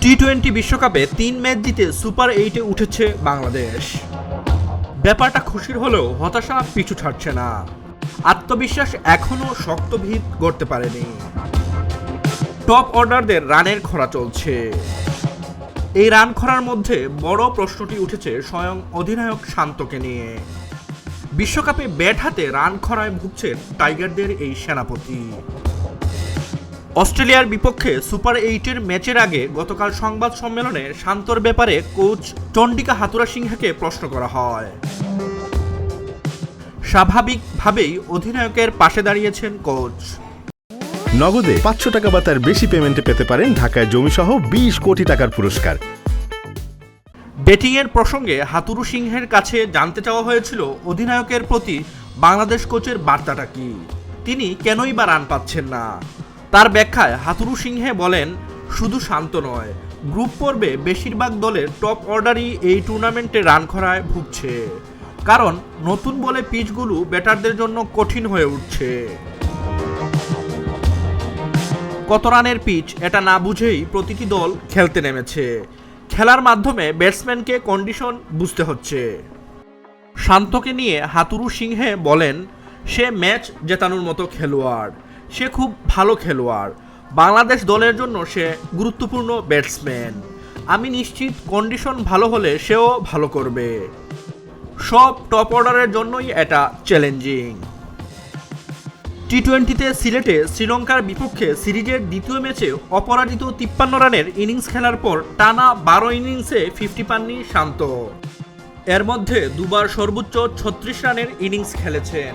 টি-20 বিশ্বকাপে ৩ ম্যাচ জিতে সুপার 8-এ উঠেছে বাংলাদেশ। ব্যাপারটা খুশির হলেও হতাশা পিছু ছাড়ছে না। আত্মবিশ্বাস এখনও শক্ত ভিত গড়তে পারেনি। টপ অর্ডারদের রানের খরা চলছে। এই রান খরার মধ্যে বড় প্রশ্নটি উঠেছে স্বয়ং অধিনায়ক শান্তকে নিয়ে। বিশ্বকাপে ব্যাট হাতে রান খরায় ভুগছেন টাইগারদের এই সেনাপতি। অস্ট্রেলিয়ার বিপক্ষে সুপার 8-এর ম্যাচের আগে গতকাল সংবাদ সম্মেলনে শান্তর ব্যাপারে কোচ চন্ডিকা হাথুরুসিংহেকে প্রশ্ন করা হয়। স্বাভাবিকভাবেই অধিনায়কের পাশে দাঁড়িয়েছেন কোচ। নগদে ৫০০ টাকা বা তার বেশি পেমেন্টে পেতে পারেন ঢাকায় জমিসহ ২০ কোটি টাকার পুরস্কার। ব্যাটিংয়ের প্রসঙ্গে হাথুরুসিংহের কাছে জানতে চাওয়া হয়েছিল অধিনায়কের প্রতি বাংলাদেশ কোচের বার্তাটা কি, তিনি কেনই বা রান পাচ্ছেন না। তার ব্যাখ্যায় হাথুরুসিংহে বলেন, শুধু শান্ত নয়, গ্রুপ পর্বে বেশিরভাগ দলের টপ অর্ডারই এই টুর্নামেন্টে রান খরায় ভুগছে, কারণ নতুন বলে পিচগুলো ব্যাটারদের জন্য কঠিন হয়ে উঠছে। কত রানের পিচ এটা না বুঝেই প্রতিটি দল খেলতে নেমেছে। খেলার মাধ্যমে ব্যাটসম্যানকে কন্ডিশন বুঝতে হচ্ছে। শান্তকে নিয়ে হাথুরুসিংহে বলেন, সে ম্যাচ জেতানোর মতো খেলোয়াড়, সে খুব ভালো খেলোয়াড়, বাংলাদেশ দলের জন্য সে গুরুত্বপূর্ণ ব্যাটসম্যান। আমি নিশ্চিত কন্ডিশন ভালো হলে সেও ভালো করবে। সব টপ অর্ডারের জন্যই এটা চ্যালেঞ্জিং। টি-20তে সিলেটে শ্রীলঙ্কার বিপক্ষে সিরিজের দ্বিতীয় ম্যাচে অপরাজিত ৫৩ রানের ইনিংস খেলার পর টানা ১২ ইনিংসে 50 পাননি শান্ত। এর মধ্যে দুবার সর্বোচ্চ ৩৬ রানের ইনিংস খেলেছেন।